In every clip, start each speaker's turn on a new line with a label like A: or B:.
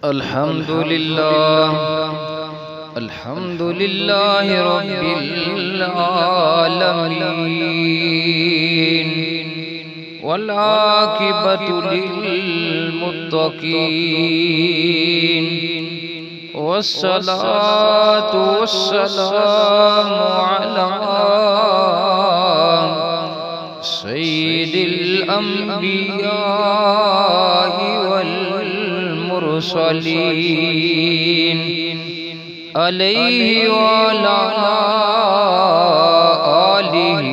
A: الحمد لله رب العالمين والعاقبة للمتقين والصلاة والسلام على سيد الأنبياء والمرسلين عليه وعلى آله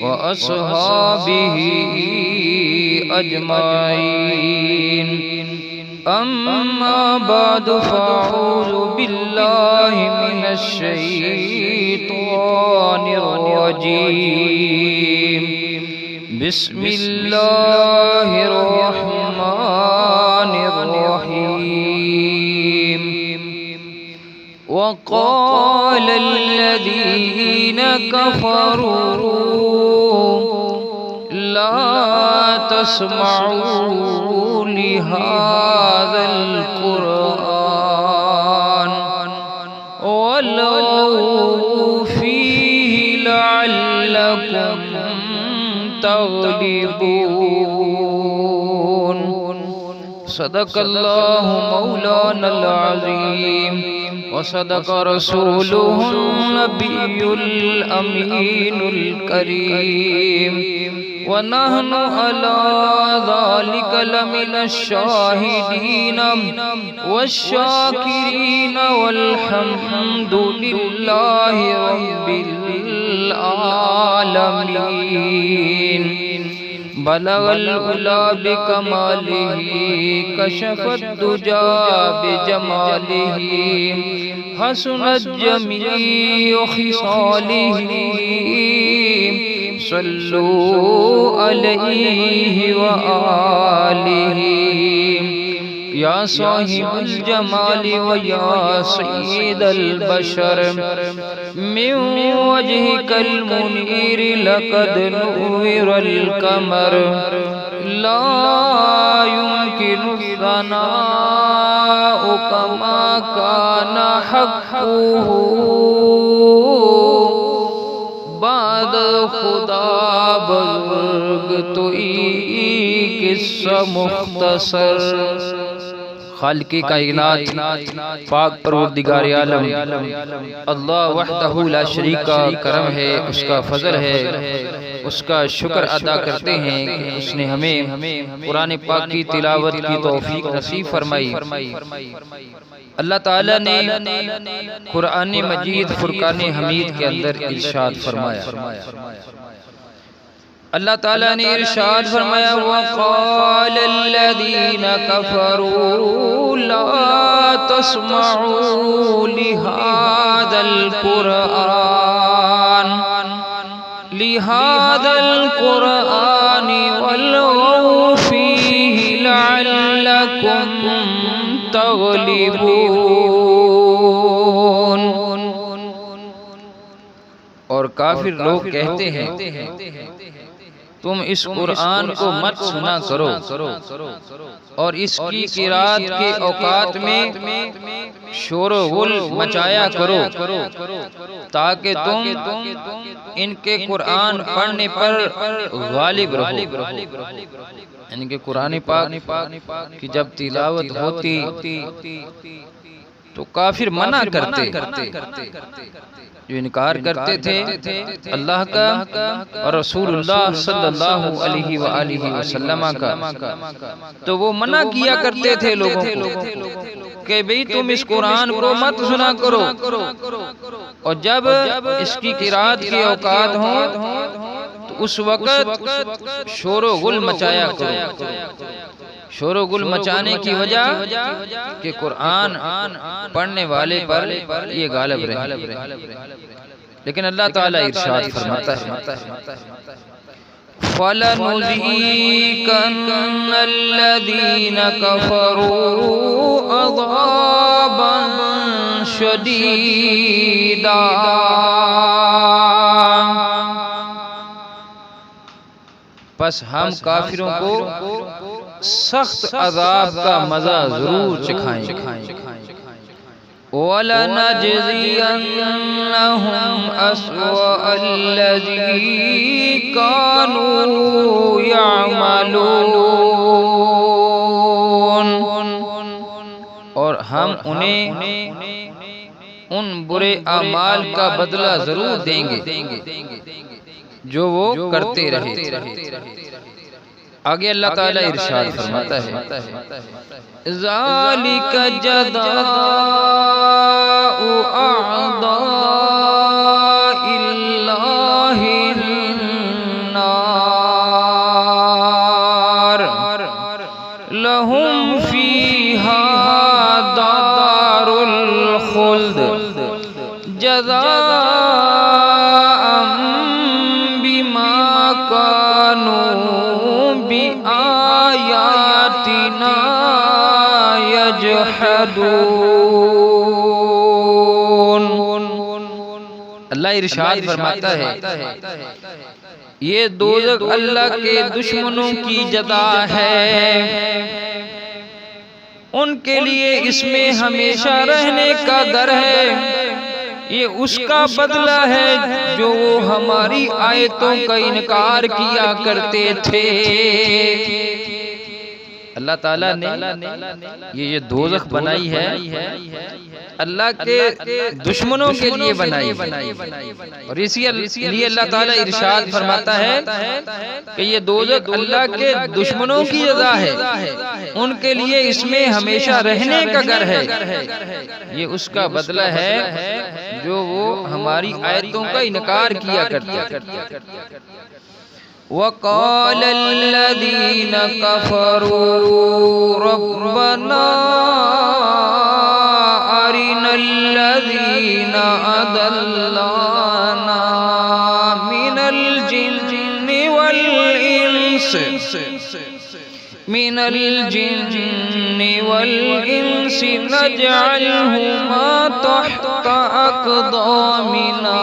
A: وأصحابه أجمعين. أما بعد فأعوذ بالله من الشيطان الرجيم. بسم الله الرحمن الرحيم. وقال الذين كفروا لا تسمعوا لهذا القرآن والغوا فيه لعلكم تغلبون. صدق الله مولانا العظيم وصدق رسوله النبي الأمين الكريم ونحن على ذلك لمن الشاهدين والشاكرين والحمد لله رب العالمين. بلغ العلا بكماله كشف الدجى بجماله حسنت جميع خصاله صلوا عليه وآله. يا صاحب الجمال ويا سيد البشر من وجهك المنير لقد نور القمر لا يمكن الثناء كما كان حقه بعد خدا بزرگ تو قصہ مختصر. خالق کائنات پاک پروردگار عالم اللہ وحدہ لا شریک کا کرم ہے، اس کا فضل ہے، اس کا شکر ادا کرتے ہیں کہ اس نے ہمیں قرآن پاک کی تلاوت کی توفیق نصیب فرمائی. اللہ تعالیٰ نے قرآن مجید فرقان حمید کے اندر ارشاد فرمایا. اللہ تعالیٰ نے ارشاد فرمایا وَقَالَ الَّذِينَ كَفَرُوا لَا تَسْمَعُوا لِهَذَا الْقُرْآنِ وَالْغَوْا فِيهِ لَعَلَّكُمْ تَغْلِبُونَ. اور کافر لوگ کہتے ہیں تم اس قرآن کو مت سنا کرو اور اس کی قرات کے اوقات میں شور و غل مچایا کرو تاکہ تم ان کے قرآن پڑھنے پر غالب رہو. ان کے قرآن پاک کی جب تلاوت ہوتی تو کافر منع کرتے، جو انکار کرتے تھے اللہ کا اور رسول اللہ صلی اللہ علیہ وآلہ وسلم کا، تو وہ منع کیا کرتے تھے لوگوں کو کہ بھئی تم اس قرآن کو مت سنا کرو اور جب اس کی قرات کے اوقات ہوں تو اس وقت شور و غل مچایا کرو. شور و غل مچانے کی وجہ کہ قرآن پڑھنے والے پر یہ غالب رہے. لیکن اللہ تعالیٰ ارشاد فرماتا ہے فَلَنُذِيقَنَّ الَّذِينَ كَفَرُوا عَذَابًا شَدِيدًا. پس ہم کافروں کو سخت عذاب کا مزہ ضرور چکھائیں گے۔ وَلَنَجْزِيَنَّهُمْ أَسْوَأَ الَّذِي كَانُوا يَعْمَلُونَ، اور ہم انہیں ان برے اعمال کا بدلہ ضرور دیں گے جو وہ کرتے رہے۔ آگے اللہ تعالیٰ ارشاد فرماتا ہے ذَلِكَ جَزَاءُ أَعْدَاءِ اللَّهِ النَّارُ لَهُمْ فِيهَا دَارُ الْخُلْدِ جَزَاءً بِمَا كَانُوا بِآيَاتِنَا يَجْحَدُونَ۔ اللہ ارشاد فرماتا ہے یہ دوزخ اللہ کے دشمنوں کی جزا ہے، ان کے لیے اس میں ہمیشہ رہنے کا گھر ہے، یہ اس کا بدلہ ہے جو وہ ہماری آیتوں کا انکار کیا کرتے تھے۔ اللہ تعالیٰ نے یہ دوزخ بنائی ہے اللہ کے دشمنوں کے لیے بنائی ہے، اور اسی لیے اللہ تعالیٰ ارشاد فرماتا ہے کہ یہ دوزخ اللہ کے دشمنوں کی جزا ہے، ان کے لیے اس میں ہمیشہ رہنے کا گھر ہے، یہ اس کا بدلہ ہے جو وہ ہماری آیتوں کا انکار کیا کرتے تھے۔ وَقَالَ الَّذِينَ كَفَرُوا رَبَّنَا أَرِنَا الَّذِينَ أَضَلَّانَا مِنَ الْجِنِّ وَالْإِنسِ نَجْعَلْهُمَا تَحْتَ أَقْدَامِنَا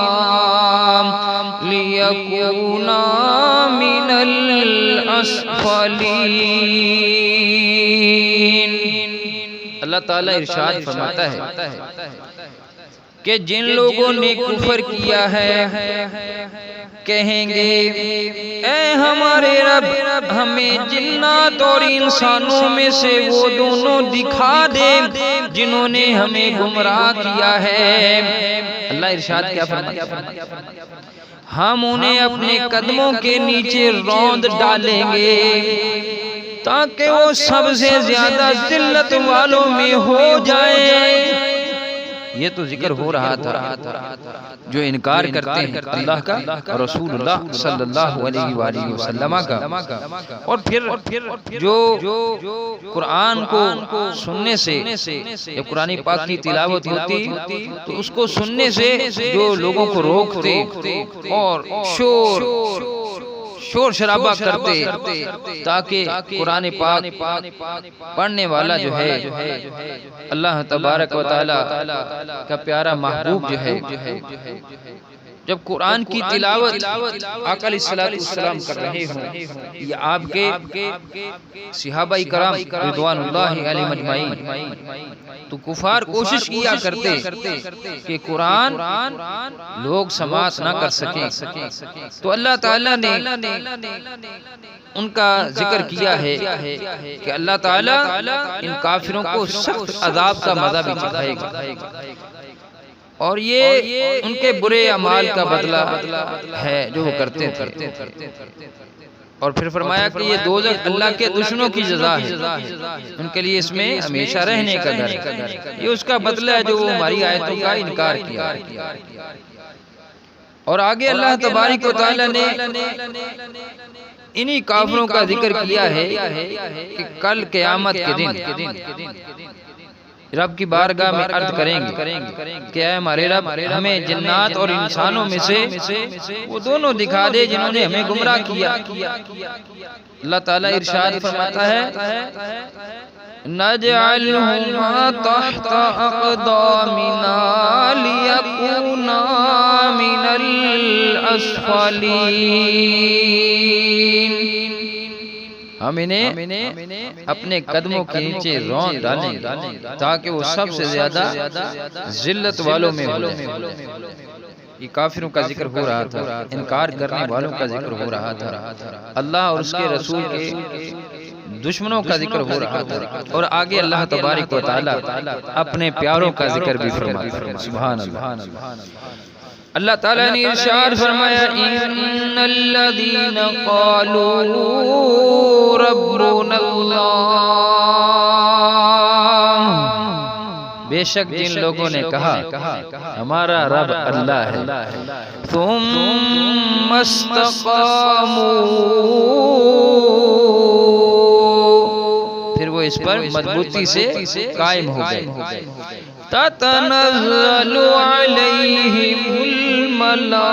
A: لِيَكُونَا مِنَ الْأَسْفَلِينَ۔ اللہ تعالیٰ ارشاد فرماتا ہے کہ جن لوگوں نے کفر کیا ہے کہیں گے اے ہمارے رب ہمیں جنات اور انسانوں میں سے وہ دونوں دکھا دے جنہوں نے ہمیں گمراہ کیا ہے۔ اللہ ارشاد کیا فرماتا ہے ہم انہیں اپنے قدموں کے نیچے روند ڈالیں گے تاکہ وہ سب سے زیادہ ذلت والوں میں ہو جائیں۔ یہ تو ذکر ہو رہا تھا جو انکار کرتے ہیں اللہ کا اور رسول اللہ صلی اللہ علیہ وآلہ وسلم کا، اور پھر جو قرآن کو سننے سے جب قرآن پاک کی تلاوت ہوتی تو اس کو سننے سے جو لوگوں کو روکتے اور شور شرابہ کرتے تاکہ قرآن پاک پڑھنے والا جو ہے اللہ تبارک و تعالی کا پیارا محبوب جو ہے جب قرآن کی تلاوت آقا علیہ السلام کر رہے ہوں یا آپ کے صحابہ کرام رضوان اللہ علیہم اجمعین تو کفار کوشش کیا کرتے کہ قرآن لوگ سماعت نہ کر سکیں، تو اللہ تعالیٰ نے ان کا ذکر کیا ہے کہ اللہ تعالیٰ ان کافروں کو سخت عذاب کا مزہ بھی چکھائے گا، اور یہ ان کے برے اعمال کا بدلہ ہے جو وہ کرتے تھے۔ اور پھر فرمایا کہ یہ دوزخ اللہ کے دشمنوں کی جزا ہے، ان کے لیے اس میں ہمیشہ رہنے کا گھر ہے، یہ اس کا بدلہ ہے جو وہ ہماری آیتوں کا انکار کیا۔ اور آگے اللہ تبارک و تعالی نے انہی کافروں کا ذکر کیا ہے کہ کل قیامت کے دن رب کی بارگاہ میں عرض کریں گے کہ اے ہمارے رب ہمیں جنات اور انسانوں میں سے وہ دونوں دکھا دے جنہوں نے ہمیں گمراہ کیا۔ اللہ تعالیٰ ارشاد فرماتا ہے نَجْعَلْهُمَا تَحْتَ أَقْدَامِنَا لِيَكُونَا مِنَ الْأَسْفَلِينَ۔ ہم انہیں اپنے قدموں کے نیچے رون ڈالیں تاکہ وہ سب سے زیادہ ذلت والوں میں ہو جائیں۔ یہ کافروں کا ذکر ہو رہا تھا، انکار کرنے والوں کا ذکر ہو رہا تھا، اللہ اور اس کے رسول کے دشمنوں کا ذکر ہو رہا تھا، اور آگے اللہ تبارک و تعالی اپنے پیاروں کا ذکر بھی فرماتا ہے۔ سبحان اللہ۔ اللہ تعالیٰ نے ارشاد فرمایا ان الذین قالوا ربنا اللہ، بے شک جن لوگوں نے کہا ہمارا رب اللہ ہے، ثم استقاموا، پھر وہ اس پر مضبوطی سے قائم ہو گئے، تتنزل علیہم الملائکہ،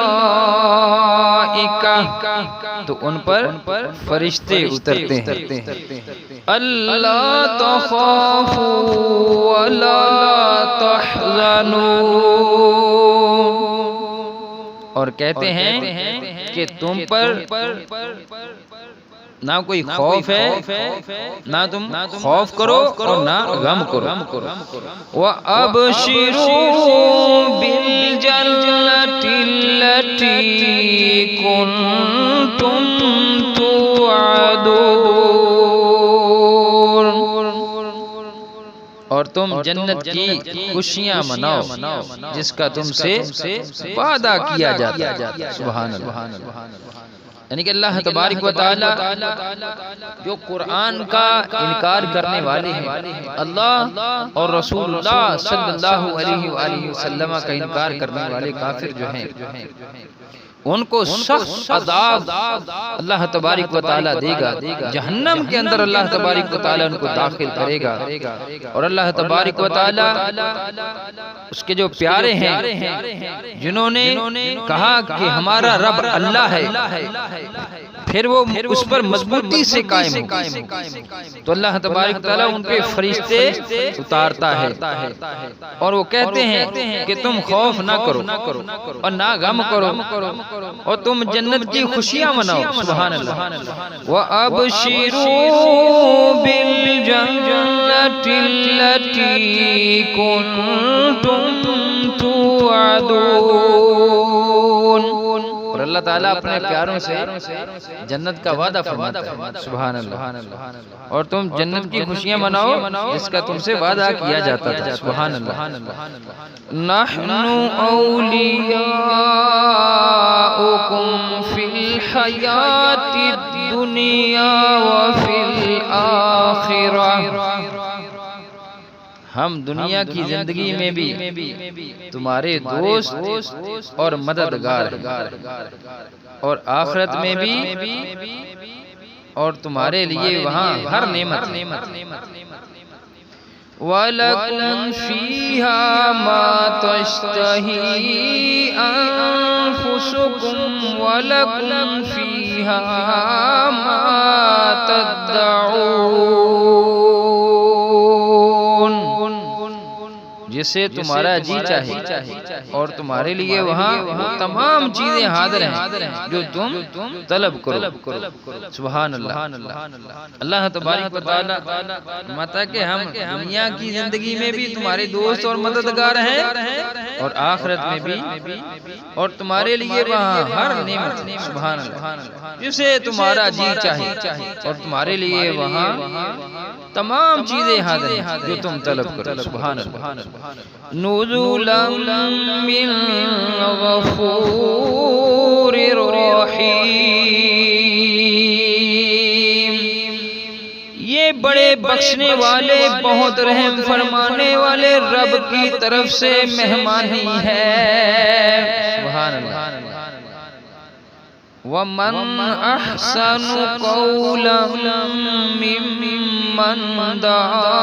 A: تو ان پر فرشتے اترتے ہیں، اللہ تخافوا ولا تحزنوا، اور کہتے ہیں کہ تم پر نہ کوئی خوف ہے، نہ تم خوف کرو اور نہ غم کرو، وَأَبْشِرُوا بِالْجَنَّةِ الَّتِي كُنْتُمْ تُوعَدُونَ، اور تم جنت کی خوشیاں مناؤ جس کا تم سے وعدہ کیا جاتا ہے۔ سبحان اللہ۔ یعنی کہ اللہ تبارک و تعالی جو قرآن کا انکار کرنے والے ہیں، اللہ اور رسول اللہ صلی اللہ علیہ وآلہ وسلم کا انکار کرنے والے کافر جو ہیں، ان کو سخت عذاب اللہ تبارک و تعالی دے گا، جہنم کے اندر اللہ تبارک و تعالی ان کو داخل کرے گا، اور اللہ تبارک و تعالی اس کے جو پیارے ہیں جنہوں نے کہا کہ ہمارا رب اللہ ہے، پھر وہ اس پر مضبوطی سے قائم ہو، تو اللہ تبارک و تعالی ان پہ فرشتے اتارتا ہے، اور وہ کہتے ہیں کہ تم خوف نہ کرو اور نہ غم کرو، اور تم جنت کی خوشیاں مناؤ۔ سبحان اللہ۔ وَأَبْشِرُوا بِالْجَنَّةِ الَّتِي كُنْتُمْ تُوعَدُونَ، اور اللہ تعالیٰ اپنے پیاروں سے جنت کا وعدہ فرماتا ہے۔ سبحان اللہ۔ اور تم جنت کی خوشیاں مناؤ جس کا تم سے وعدہ کیا جاتا تھا۔ سبحان اللہ۔ نحن اولیاؤکم فی الحیات الدنیا وفی الآخرہ، ہم دنیا کی زندگی میں بھی تمہارے دوست اور مددگار ہیں، اور آخرت میں بھی اور تمہارے لیے وہاں ہر نعمت۔ وَلَكُمْ فِيهَا مَا تَشْتَهِي أَنفُسُكُمْ وَلَكُمْ فِيهَا مَا تَدَّعُونَ، جسے تمہارا جی چاہے، اور تمہارے لیے وہاں وہ تمام چیزیں حاضر ہیں جو تم طلب کرو۔ سبحان اللہ۔ اللہ تبارک و تعالی فرماتا کہ ہم دنیا کی زندگی میں بھی تمہارے دوست اور مددگار ہیں، اور آخرت میں بھی، اور تمہارے لیے وہاں ہر نعمت۔ سبحان اللہ۔ جسے تمہارا جی چاہے، اور تمہارے لیے وہاں تمام چیزیں حاضر ہیں جو تم طلب کرو۔ سبحان اللہ۔ نزلا من غفور رحیم، یہ بڑے بخشنے والے، بہت رحم فرمانے والے رب کی طرف سے مہمانی ہے۔ سبحان اللہ۔ وَمَنْ أَحْسَنُ قَوْلًا مِّمَّنْ دَعَا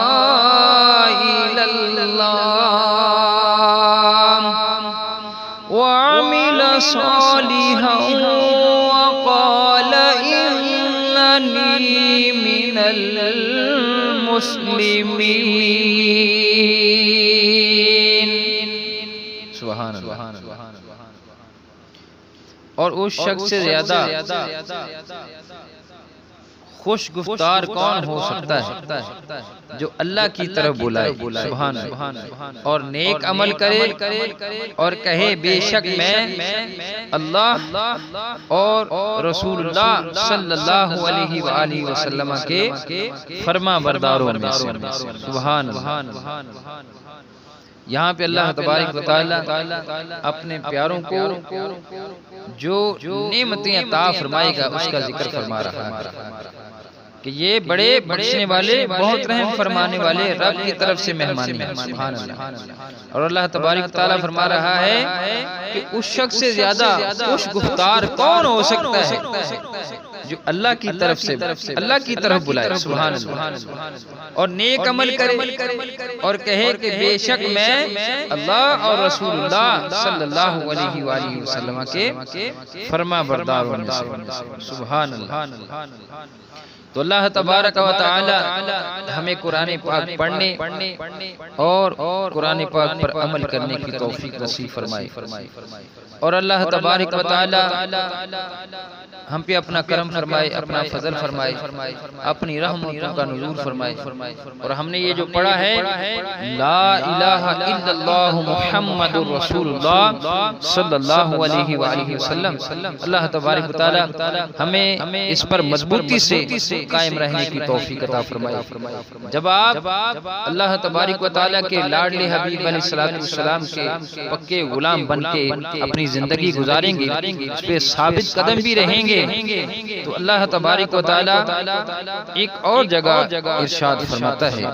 A: إِلَى اللَّهِ وَعَمِلَ صَالِحًا وَقَالَ إِنَّنِي مِنَ الْمُسْلِمِينَ۔ سبحان اللہ۔ اور اس شخص سے زیادہ خوش گفتار کون ہو سکتا ہے جو اللہ کی طرف بلائے، سبحان اللہ، اور نیک عمل کرے اور کہے بے شک میں اللہ اور رسول اللہ صلی اللہ علیہ وآلہ وسلم کے فرما برداروں میں سے، سبحان اللہ۔ یہاں پہ اللہ تبارک و تعالی اپنے پیاروں کو جو نعمتیں عطا فرمائے گا اس کا ذکر فرما رہا ہے کہ یہ بڑے بخشنے والے، بہت رحم فرمانے والے رب کی طرف سے مہمان ہیں، سبحان اللہ۔ اور اللہ تبارک و تعالی فرما رہا ہے کہ اس شخص سے زیادہ خوش گفتار کون ہو سکتا ہے جو اللہ کی طرف سے اللہ کی طرف بلائے، سبحان اللہ، اور نیک عمل کرے اور کہے کہ بے شک میں اللہ اور رسول اللہ صلی اللہ علیہ وآلہ وسلم کے فرما برداروں میں سے، سبحان اللہ۔ تو اللہ تبارک و تعالی ہمیں قرآن پاک پڑھنے اور قرآن پاک پر عمل کرنے کی توفیق نصیب فرمائے، اور اللہ تبارک و تعالی ہم پہ اپنا کرم فرمائے، اپنا فضل فرمائے، اپنی رحمتوں کا نزول فرمائے، اور ہم نے یہ جو پڑھا ہے لا الہ الا اللہ محمد رسول اللہ صلی اللہ علیہ وآلہ وسلم، اللہ تبارک و تعالی ہمیں اس پر مضبوطی سے قائم رہنے کی توفیق عطا فرمائے۔ جب آپ اللہ تبارک و تعالی کے لاڈلے حبیب علیہ السلام کے پکے غلام بن کے اپنی زندگی گزاریں گے، اس پہ ثابت قدم بھی رہیں گے، تو اللہ تبارک و تعالی ایک اور جگہ ارشاد فرماتا ہے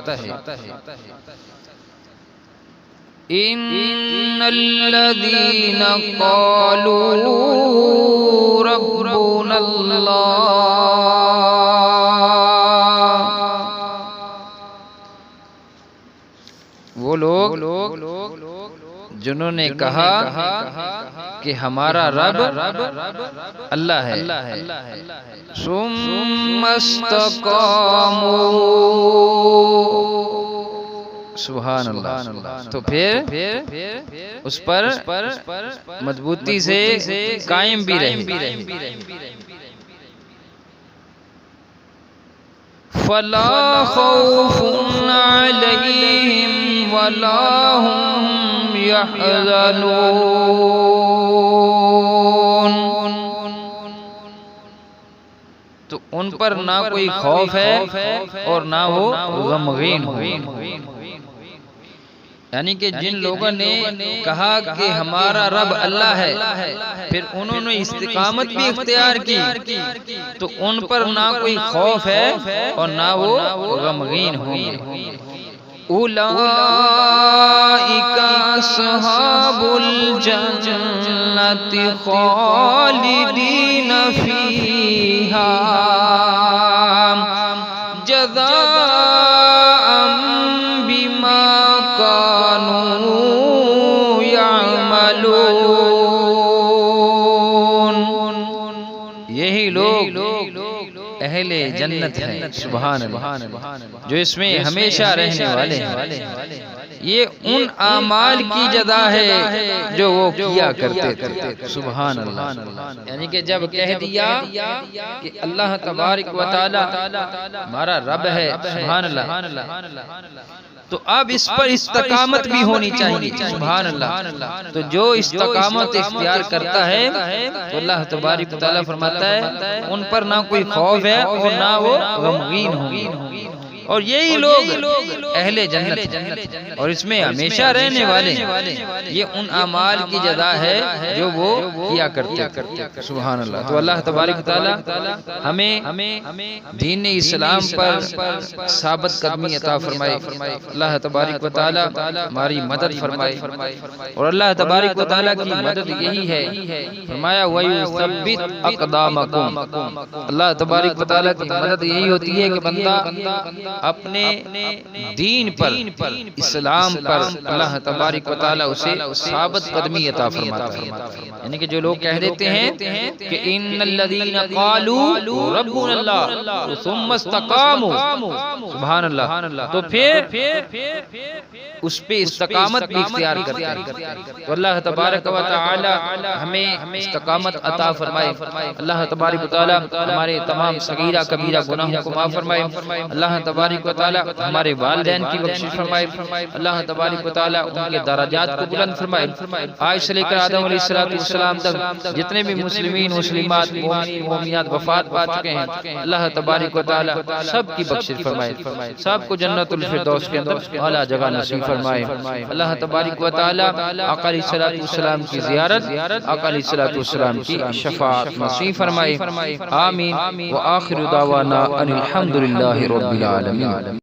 A: ان الذين قالوا ربنا اللہ، وہ لوگ جنہوں نے کہا کہ ہمارا رب اللہ ہے، ثم استقاموا، سبحان اللہ، تو پھر اس پر مضبوطی سے قائم بھی رہے، فلا خوف علیہم ولا هم يحزنون، تو ان پر نہ کوئی خوف ہے اور نہ وہ غمگین ہوئے۔ یعنی کہ جن لوگوں نے کہا کہ ہمارا رب اللہ ہے، پھر انہوں نے استقامت بھی اختیار کی، تو ان پر نہ کوئی خوف ہے اور نہ وہ غمگین ہوں گے۔ اولئک اصحاب الجنۃ خالدین فیہا جزاء بما كانوا يعملون، یہی لوگ اہل جنت ہیں، سبحان اللہ، جو اس میں ہمیشہ رہنے والے ہیں۔ یہ ان اعمال کی جزا ہے جو وہ کیا کرتے تھے، سبحان اللہ۔ یعنی کہ جب کہہ دیا کہ اللہ تبارک و تعالی ہمارا رب ہے، سبحان اللہ، تو اب اس پر استقامت بھی ہونی چاہیے، سبحان اللہ۔ تو جو استقامت اختیار کرتا ہے تو اللہ تبارک و تعالی فرماتا ہے ان پر نہ کوئی خوف ہے اور نہ وہ غمگین ہوں گے، اور یہی لوگ اہل جنت اور اس میں ہمیشہ رہنے والے، یہ ان اعمال کی جزا ہے جو وہ کیا کرتے، سبحان اللہ۔ تو اللہ تبارک و تعالی ہمیں دین اسلام پر ثابت قدمی عطا فرمائے، اللہ تبارک و تعالی ہماری مدد فرمائے، اور اللہ تبارک و تعالی کی مدد یہی ہے، فرمایا وَيُثَبِّتْ أَقْدَامَكُمْ، اللہ تبارک و تعالی کی مدد یہی ہوتی ہے کہ بندہ اپنے دین پر، اسلام پر اللہ تبارک و تعالی اسے ثابت قدمی عطا فرماتا ہے۔ یعنی کہ جو لوگ کہہ دیتے ہیں کہ ان الذین قالوا ربنا اللہ ثم استقاموا، سبحان اللہ، تو پھر اس پہ استقامت بھی اختیار کرتے ہیں، تو اللہ تبارک و تعالی ہمیں استقامت عطا فرمائے۔ اللہ تبارک و تعالی ہمارے تمام صغیرہ صغیرہ کبیرہ گناہوں کو معاف فرمائے، اللہ تبارک و تعالی ہمارے والدین کی بخشش فرمائے، اللہ تبارک و تعالی ان کے درجات کو بلند فرمائے، آج سے لے کر آدم علیہ السلام تک جتنے بھی مسلمین مسلمات مومنین مومنات وفات پا چکے ہیں، اللہ تبارک و تعالی سب کی بخشش فرمائے، سب کو جنت الفردوس کے اندر اعلیٰ جگہ نصیب فرمائے، اللہ تبارک و تعالی آقا علیہ السلام کی زیارت، آقا علیہ السلام کی شفاعت نصیب فرمائے، آمین، وآخر دعوانا ان الحمدللہ رب العالمین۔